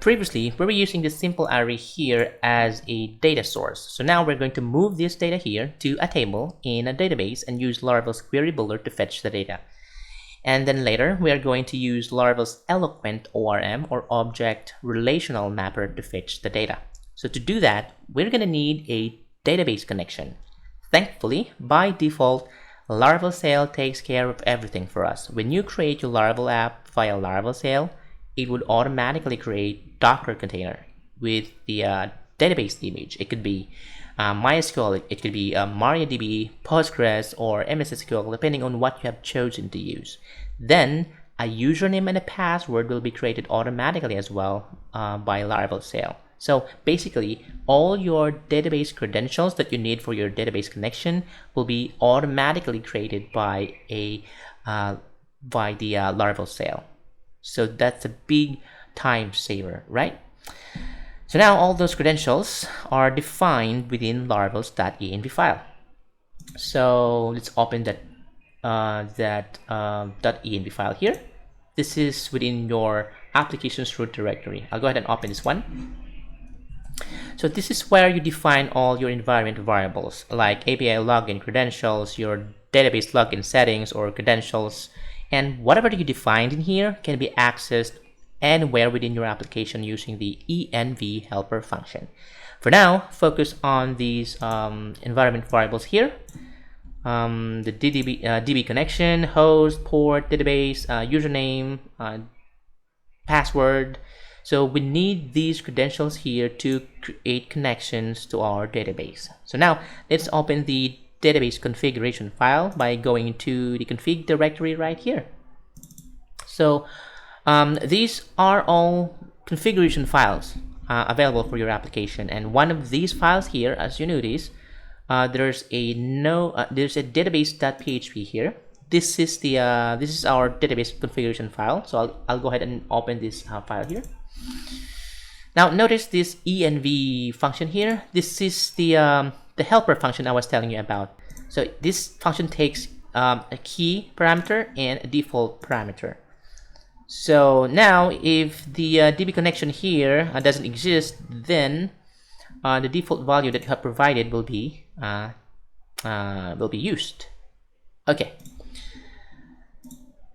previously, we were using this simple array here as a data source. So now we're going to move this data here to a table in a database and use Laravel's query builder to fetch the data. And then later, we are going to use Laravel's eloquent ORM or object relational mapper to fetch the data. So to do that, we're going to need a database connection. Thankfully, by default, Laravel Sail takes care of everything for us. When you create your Laravel app via Laravel Sail, it would automatically create Docker container with the database image. It could be MySQL, it could be MariaDB, Postgres, or MS SQL, depending on what you have chosen to use. Then a username and a password will be created automatically as well by Laravel Sail. So basically, all your database credentials that you need for your database connection will be automatically created by the Laravel Sail. So that's a big time saver, right? So now all those credentials are defined within Laravel's .env file. So let's open that .env file here. This is within your applications root directory. I'll go ahead and open this one. So this is where you define all your environment variables like API login credentials, your database login settings or credentials, and whatever you defined in here can be accessed anywhere within your application using the env helper function. For now, focus on these environment variables here. The DB connection, host, port, database, username, password. So we need these credentials here to create connections to our database. So now let's open the database configuration file by going to the config directory right here. So these are all configuration files available for your application, and one of these files here, as you notice, there's a database.php here. This is our database configuration file. So I'll go ahead and open this file here. Now notice this env function here. This is the helper function I was telling you about. So this function takes a key parameter and a default parameter. So now if the DB connection here doesn't exist, then the default value that you have provided will be used. Okay.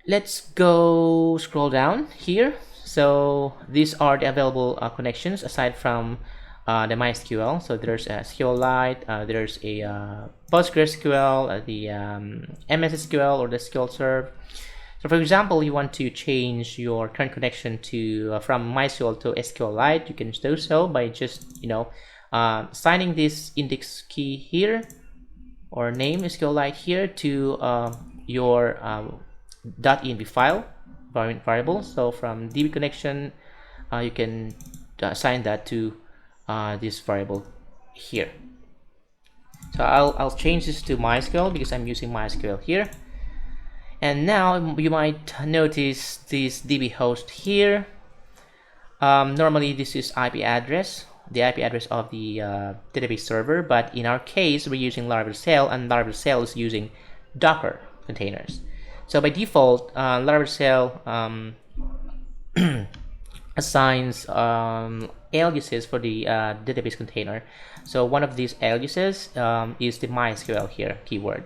Let's go scroll down here. So these are the available connections aside from the MySQL. So there's a SQLite, there's a PostgreSQL, the MS SQL or the SQL Serve. So for example, you want to change your current connection to from MySQL to SQLite. You can do so by just assigning this index key here or name SQLite here to your .env file variable. So from DB connection, you can assign that to this variable here. So I'll change this to MySQL because I'm using MySQL here. And now you might notice this DB host here. Normally this is IP address, the IP address of the database server, but in our case we're using Laravel Sail, and Laravel Sail is using Docker containers. So by default, Laravel Sail assigns aliases for the database container. So one of these aliases is the MySQL here keyword.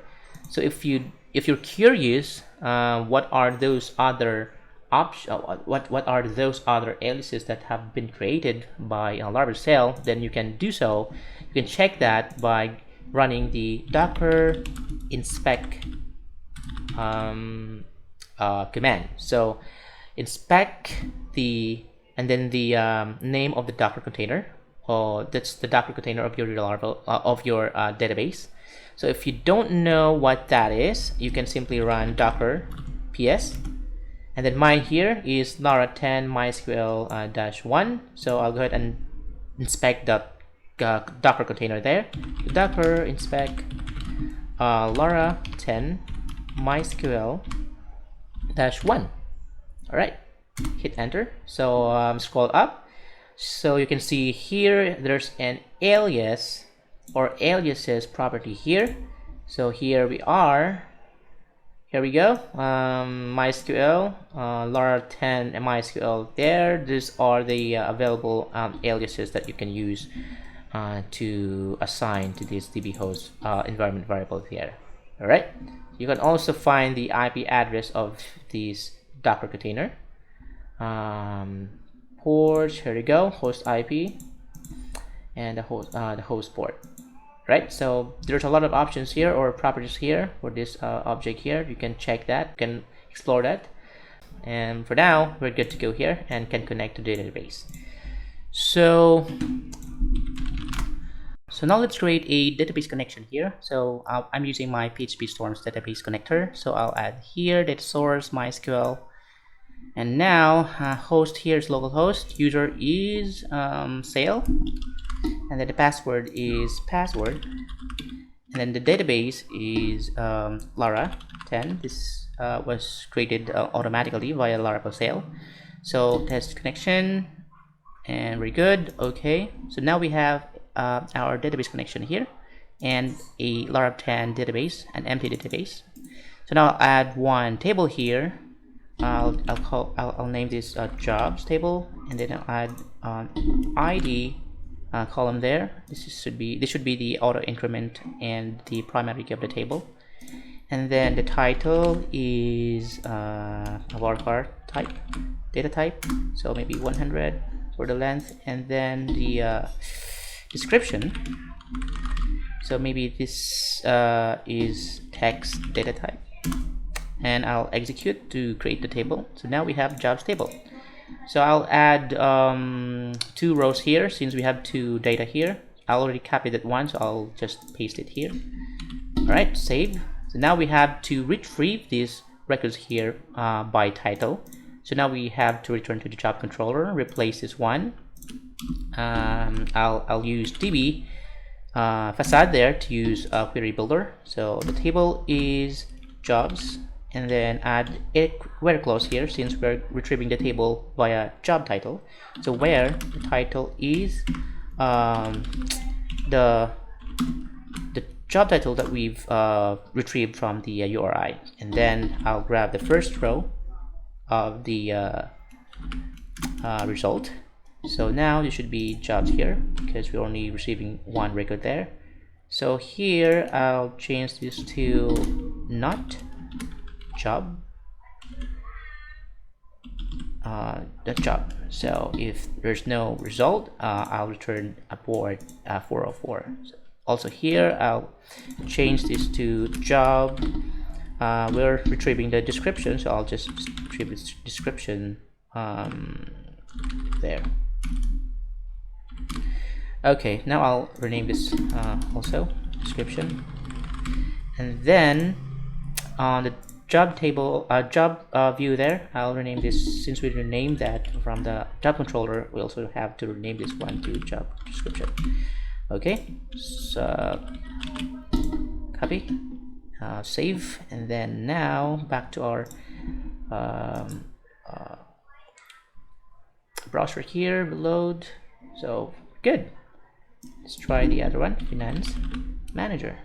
So if you're curious, what are those other what are those other aliases that have been created by Laravel Sail, then you can do so. You can check that by running the docker inspect command. So inspect and then the name of the Docker container. That's the Docker container of your Laravel database. So if you don't know what that is, you can simply run docker ps, and then mine here is lara 10 mysql -1. So I'll go ahead and inspect the Docker container there. Docker inspect lara 10 mysql -1. All right, hit enter. So scroll up, so you can see here there's an alias or aliases property here. So here we are here we go. MySQL, Lara 10 and MySQL there. These are the available aliases that you can use to assign to this DB host environment variable here. All right. You can also find the IP address of this Docker container. Ports, here we go, host IP, and the host port. Right, so there's a lot of options here or properties here for this object here. You can check that, you can explore that. And for now, we're good to go here and can connect to the database. So now let's create a database connection here. So I'm using my PHP Storms database connector. So I'll add here data source, MySQL. And now host here is localhost, user is sale, and then the password is password, and then the database is Lara 10. This was created automatically via Laravel sale. So test connection, and we're good. Okay, so now we have our database connection here and a Laravel 10 database, an empty database. So now I'll add one table here. I'll name this jobs table, and then I'll add ID column there. This should be the auto increment and the primary key of the table, and then the title is a varchar type, data type, so maybe 100 for the length, and then the description, so maybe this is text data type, and I'll execute to create the table. So now we have jobs table. So I'll add 2 rows here since we have 2 data here. I already copied that one, so I'll just paste it here. Alright, save. So now we have to retrieve these records here by title. So now we have to return to the job controller, replace this one. I'll use DB facade there to use a query builder. So the table is jobs, and then add a where clause here since we're retrieving the table via job title. So where the title is the job title that we've retrieved from the URI, and then I'll grab the first row of the result. So now there should be jobs here because we're only receiving one record there. So here I'll change this to not job, job. So if there's no result, I'll return abort 404. So also here I'll change this to job. We're retrieving the description, so I'll just retrieve this description there. Okay, now I'll rename this also description, and then on the job table view there, I'll rename this, since we renamed that from the job controller, we also have to rename this one to job description. Okay, so copy, save, and then now back to our browser here, reload. So good. Let's try the other one, Finance Manager.